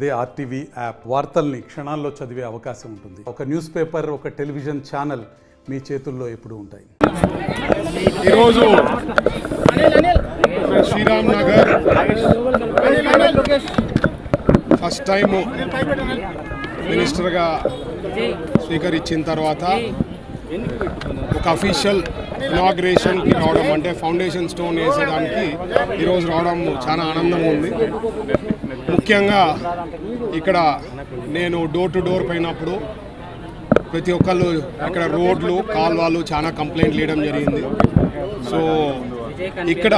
అదే RTV app వార్తల్ని క్షణాల్లో చదివే అవకాశం ఉంటుంది. ఒక న్యూస్ పేపర్, ఒక టెలివిజన్ ఛానల్ మీ చేతుల్లో ఎప్పుడూ ఉంటాయి. ఈరోజు శ్రీరామ్ నగర్ ఫస్ట్ టైం మినిస్టర్గా స్వీకరించిన తర్వాత ఒక అఫీషియల్ ఇనాగ్రేషన్కి రావడం, అంటే ఫౌండేషన్ స్టోన్ వేసేదానికి ఈరోజు రావడం చాలా ఆనందంగా ఉంది. ముఖ్యంగా ఇక్కడ నేను డోర్ టు డోర్ పోయినప్పుడు ప్రతి ఒక్కళ్ళు ఇక్కడ రోడ్లు, కాల్వలు చాలా కంప్లైంట్లు ఇవ్వడం జరిగింది. సో ఇక్కడ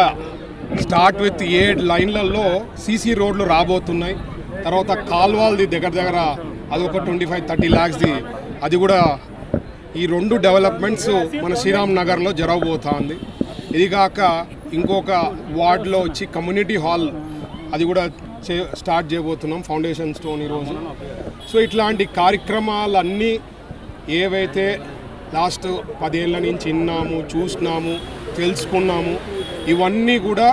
స్టార్ట్ విత్ 7 లైన్లలో సీసీ రోడ్లు రాబోతున్నాయి. తర్వాత కాల్వాల్ది దగ్గర అది ఒక 25-30 lakhsది, అది కూడా ఈ 2 డెవలప్మెంట్స్ మన శ్రీరామ్ నగర్లో జరగబోతుంది. ఇది కాక ఇంకొక వార్డులో వచ్చి కమ్యూనిటీ హాల్, అది కూడా స్టార్ట్ చేయబోతున్నాం ఫౌండేషన్ స్టోన్ ఈరోజు. సో ఇట్లాంటి కార్యక్రమాలన్నీ ఏవైతే లాస్ట్ 10 ఏళ్ళ నుంచి విన్నాము, చూసినాము, తెలుసుకున్నాము, ఇవన్నీ కూడా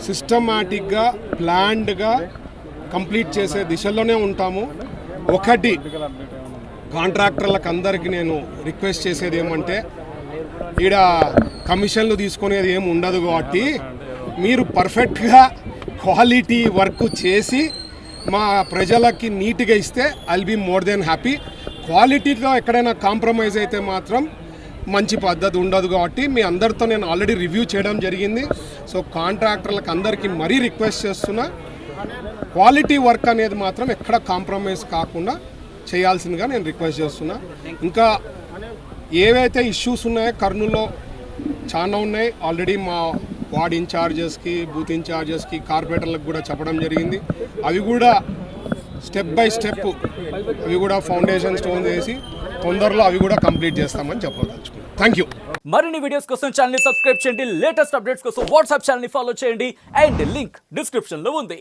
సిస్టమాటిక్గా, ప్లాన్డ్గా కంప్లీట్ చేసే దిశలోనే ఉంటాము. ఒకటి కాంట్రాక్టర్లకు అందరికీ నేను రిక్వెస్ట్ చేసేది ఏమంటే, ఈడ కమిషన్లు తీసుకునేది ఏమి ఉండదు కాబట్టి మీరు పర్ఫెక్ట్గా క్వాలిటీ వర్క్ చేసి మా ప్రజలకి నీట్గా ఇస్తే I'll be more than happy. క్వాలిటీలో ఎక్కడైనా కాంప్రమైజ్ అయితే మాత్రం మంచి పద్ధతి ఉండదు కాబట్టి మీ అందరితో నేను ఆల్రెడీ రివ్యూ చేయడం జరిగింది. సో కాంట్రాక్టర్లకు అందరికీ మరీ రిక్వెస్ట్ చేస్తున్నా, క్వాలిటీ వర్క్ అనేది మాత్రం ఎక్కడ కాంప్రమైజ్ కాకుండా చేయాల్సిందిగా నేను రిక్వెస్ట్ చేస్తున్నా. ఇంకా ఏవైతే ఇష్యూస్ ఉన్నాయో కర్నూలులో చాలా ఉన్నాయి. ఆల్రెడీ మా వార్డ్ ఇన్ఛార్జెస్కి, బూత్ ఇన్ఛార్జెస్కి, కార్పొరేటర్లకు కూడా చెప్పడం జరిగింది. అవి కూడా స్టెప్ బై స్టెప్ అవి కూడా ఫౌండేషన్ స్టోన్ వేసి తొందరలో అవి కూడా కంప్లీట్ చేస్తామని చెప్పదలుచుకున్నాను. Thank you. మరిన్ని వీడియోస్ కోసం ఛానల్ ని సబ్స్క్రైబ్ చేయండి. లేటెస్ట్ అప్డేట్స్ కోసం వాట్సాప్ ఛానల్ ని ఫాలో చేయండి. అండ్ లింక్ డిస్క్రిప్షన్ లో ఉంది.